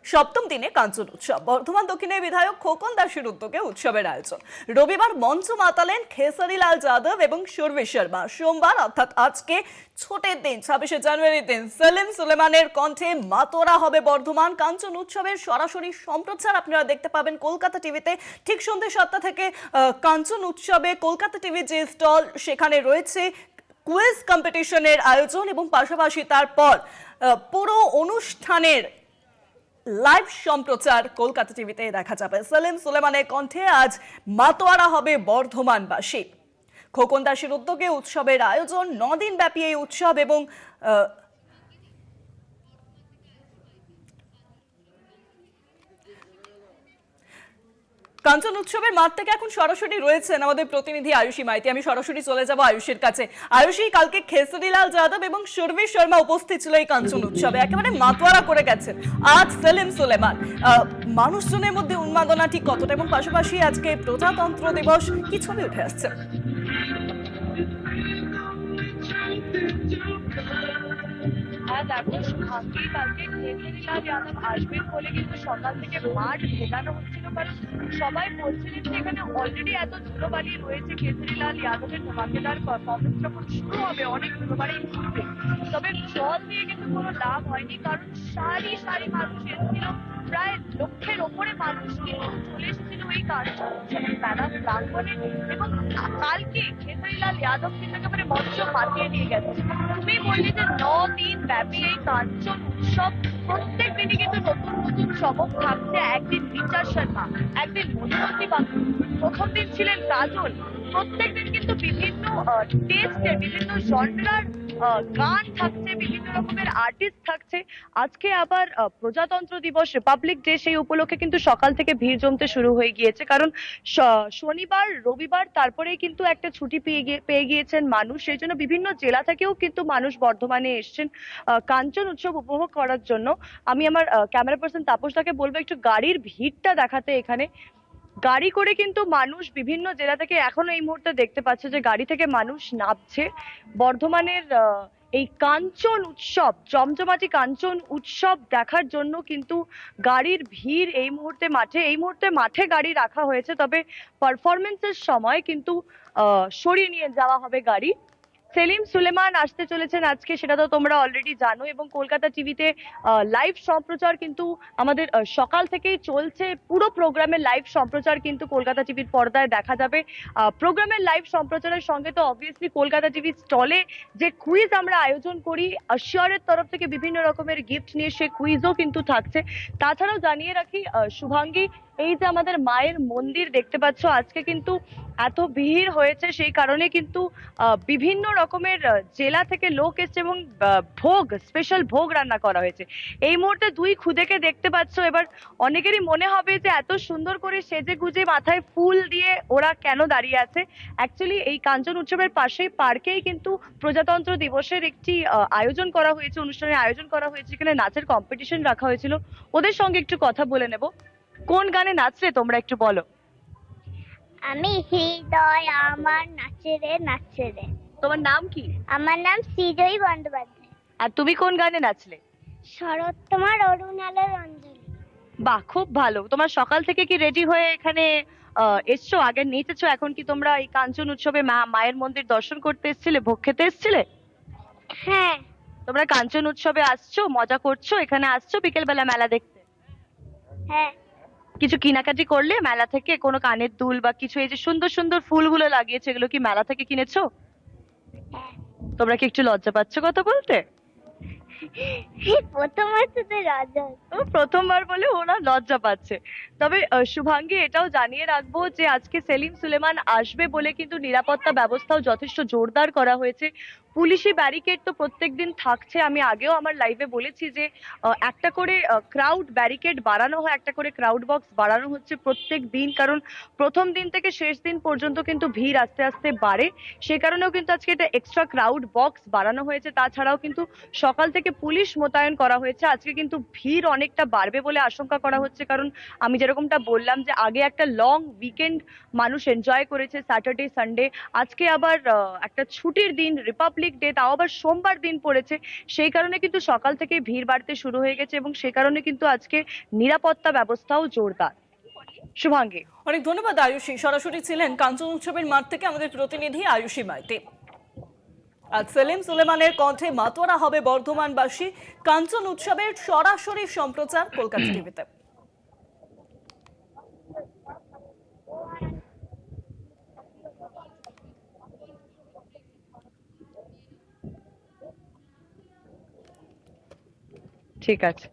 সপ্তম দিনে কাঞ্চন উৎসব। বর্ধমান দক্ষিণের বিধায়ক খোকন দাসের উদ্যোগে উৎসবের আয়োজন। রবিবার মঞ্চ মাতালেন খেসারিলাল যাদব এবং সুরভি শর্মা। সোমবার অর্থাৎ আজকে ছোটের দিন 26শে জানুয়ারির দিন সেলিম সুলেমানের কণ্ঠে মাতোয়ারা হবে বর্ধমান। কাঞ্চন উৎসবের সরাসরি সম্প্রচার আপনারা দেখতে পাবেন কলকাতা টিভিতে ঠিক সন্ধ্যে 7টা থেকে। কাঞ্চন উৎসবে কলকাতা টিভি যে স্টল সেখানে রয়েছে কুইজ কম্পিটিশনের আয়োজন এবং পাশাপাশি তারপর পুরো অনুষ্ঠানের লাইভ সম্প্রচার কলকাতা টিভিতে দেখা যাবে। সেলিম সুলেমানের কণ্ঠে আজ মাতোয়ারা হবে বর্ধমানবাসী। খোকন দাসের উদ্যোগে উৎসবের আয়োজন। 9 দিন ব্যাপী এই উৎসব এবং কাঞ্চন উৎসবের মাঠ থেকে এখন সরাসরি রয়েছেন আমাদের প্রতিনিধি আয়ুষী মাইতি। আমি সরাসরি চলে যাব আয়ুষীর কাছে। আয়ুষী, কালকে খেসারিলাল যাদব এবং সুরভি শর্মা উপস্থিত ছিল এই কাঞ্চন উৎসবে, একেবারে মাতোয়ারা করে গেছেন। আজ সেলিম সুলেমান, মানুষজনের মধ্যে উন্মাদনা ঠিক কতটা, এবং পাশাপাশি আজকে প্রজাতন্ত্র দিবস, কি ছবি উঠে আসছে? দেখো শুভাঙ্গী, কালকে খেসারিলাল যাদব আসবেন বলে কিন্তু সকাল থেকে মাঠ ভেজানো হচ্ছিল, কারণ সবাই বলছিলেন যে এখানে অলরেডি এত ধুলোবালি রয়েছে। খেসারিলাল যাদবের ধমাকেদার পারফরমেন্স যখন শুরু হবে অনেক ধুলোবালি ঘুরবে, তবে জল দিয়ে কিন্তু কোনো লাভ হয়নি, কারণ সারি সারি মানুষ এসেছিল। প্রায় লক্ষের ওপরে মানুষ কিন্তু চলে এসেছিল এই কাঞ্চন উৎসবের মেলা প্রাঙ্গণে। এবং কালকে খেসারিলাল যাদব কিন্তু একেবারে মঞ্চ মাতিয়ে নিয়ে গেছে। তুমি বললে যে 9 দিন ব্যাপী এই কাঞ্চন উৎসব, প্রত্যেক দিনই কিন্তু নতুন নতুন চমক থাকছে। একদিন রিচা শর্মা, একদিন মধুমতি বাবু, প্রথম দিন ছিলেন কাজল। প্রত্যেক দিন কিন্তু বিভিন্ন টেস্টে, বিভিন্ন জনরার গান থাকছে, বিভিন্ন রকমের আর্টিস্ট থাকছে। আজকে আবার প্রজাতন্ত্র দিবস, রিপাবলিক ডে, সেই উপলক্ষে কিন্তু সকাল থেকে ভিড় জমতে শুরু হয়ে গিয়েছে, কারণ শনিবার রবিবার তারপরেই কিন্তু একটা ছুটি পেয়ে গিয়েছেন মানুষ। সেই জন্য বিভিন্ন জেলা থেকেও কিন্তু মানুষ বর্ধমানে এসছেন কাঞ্চন উৎসব উপভোগ করার জন্য। আমি আমার ক্যামেরা পার্সন তাপসদাকে বলবো একটু গাড়ির ভিড়টা দেখাতে। এখানে গাড়ি করে কিন্তু মানুষ বিভিন্ন জেলা থেকে, এখনো এই মুহূর্তে দেখতে পাচ্ছে যে গাড়ি থেকে মানুষ নামছে বর্ধমানের এই কাঞ্চন উৎসব, জমজমাটি কাঞ্চন উৎসব দেখার জন্য। কিন্তু গাড়ির ভিড় এই মুহূর্তে মাঠে গাড়ি রাখা হয়েছে, তবে পারফরমেন্সের সময় কিন্তু সরিয়ে নিয়ে যাওয়া হবে গাড়ি। সেলিম সুলেমান আসতে চলেছেন আজকে, সেটা তো তোমরা অলরেডি জানো, এবং কলকাতা টিভিতে লাইভ সম্প্রচার কিন্তু আমাদের সকাল থেকেই চলছে। পুরো প্রোগ্রামের লাইভ সম্প্রচার কিন্তু কলকাতা টিভির পর্দায় দেখা যাবে। প্রোগ্রামের লাইভ সম্প্রচারের সঙ্গে তো অবভিয়াসলি কলকাতা টিভির স্টলে যে কুইজ আমরা আয়োজন করি আশিয়ারের তরফ থেকে, বিভিন্ন রকমের গিফট নিয়ে সে কুইজও কিন্তু থাকছে। তাছাড়াও জানিয়ে রাখি শুভাঙ্গী, এই যে আমাদের মায়ের মন্দির দেখতে পাচ্ছ, আজকে কিন্তু এত ভিড় হয়েছে, সেই কারণে কিন্তু বিভিন্ন রকমের জেলা থেকে লোক এসছে এবং ভোগ, স্পেশাল ভোগ রান্না করা হয়েছে। এই মুহূর্তে দুই খুদেকে দেখতে পাচ্ছ। এবার অনেকেরই মনে হবে যে এত সুন্দর করে সেজে গুজে মাথায় ফুল দিয়ে ওরা কেন দাঁড়িয়ে আছে। অ্যাকচুয়ালি এই কাঞ্চন উৎসবের পাশেই পার্কেই কিন্তু প্রজাতন্ত্র দিবসের একটি আয়োজন করা হয়েছে, অনুষ্ঠানের আয়োজন করা হয়েছে। এখানে নাচের কম্পিটিশন রাখা হয়েছিল। ওদের সঙ্গে একটু কথা বলে নেব। কোন গানে নাচলে তোমরা একটু বলো। আমি হৃদয় আমার নাচে রে নাচে রে। তোমার নাম কি? আমার নাম সৃজয়ী বন্দ্যোপাধ্যায়। আর তুমি কোন গানে নাচলে? শরৎ তোমার অরুণ আলোর অঞ্জলি। বাহ, খুব ভালো। তোমার সকাল থেকে কি রেডি হয়ে এখানে এসছো, আগে নেচেছো, এখন কি তোমরা এই কাঞ্চন উৎসবে মায়ের মন্দির দর্শন করতে এসেছিলে, ভোগ খেতে এসেছিলে? হ্যাঁ। তোমরা কাঞ্চন উৎসবে আসছো, মজা করছো, এখানে আসছো বিকেল বেলা মেলা দেখতে? হ্যাঁ। কিছু কেনাকাটি করলে মেলা থেকে? কোনো কানের দুল বা কিছু? এই যে সুন্দর সুন্দর ফুলগুলো লাগিয়েছে, এগুলো কি মেলা থেকে কিনেছো? হ্যাঁ। তোমরা কি একটু লজ্জা পাচ্ছ কথা বলতে? প্রথমবার তো রাজা। প্রথমবার বলে ওরা লজ্জা পাচ্ছে। তবে শুভাঙ্গী, এটাও জানিয়ে রাখবো যে আজকে সেলিম সুলেমান আসবে বলে কিন্তু নিরাপত্তা ব্যবস্থাও যথেষ্ট জোরদার করা হয়েছে। পুলিশি ব্যারিকেড তো প্রত্যেকদিন থাকছে। আমি আগেও আমার লাইভে বলেছি যে একটা করে ক্রাউড ব্যারিকেড বাড়ানো হয়, একটা করে ক্রাউড বক্স বাড়ানো হচ্ছে প্রত্যেক দিন, কারণ প্রথম দিন থেকে শেষ দিন পর্যন্ত কিন্তু ভিড় আস্তে আস্তে বাড়ে। সে কারণেও কিন্তু আজকে এটা এক্সট্রা ক্রাউড বক্স বাড়ানো হয়েছে। তাছাড়াও কিন্তু সকাল থেকে পুলিশ মোতায়েন করা হয়েছে। আজকে কিন্তু ভিড় অনেকটা বাড়বে বলে আশঙ্কা করা হচ্ছে, কারণ আমি যেরকমটা বললাম যে আগে একটা লং উইকেন্ড মানুষ এনজয় করেছে, স্যাটারডে সানডে। আজকে আবার একটা ছুটির দিন, রিপাবলিক পাবলিক ডে, তাও আবার সোমবার দিন পড়েছে, সেই কারণে কিন্তু সকাল থেকে ভিড় বাড়তে শুরু হয়ে গেছে এবং সেই কারণে কিন্তু আজকে নিরাপত্তা ব্যবস্থাও জোরদার। শুভাঙ্গী। অনেক ধন্যবাদ আয়ুষী। সরাসরি ছিলেন কাঞ্চন উৎসবের মাঠ থেকে আমাদের প্রতিনিধি আয়ুষী মাইতি। আজ সেলিম সুলেমানের কণ্ঠে মাতোয়ারা হবে বর্ধমানবাসী। কাঞ্চন উৎসবের সরাসরি সম্প্রচার কলকাতা টিভিতে। ঠিক আছে।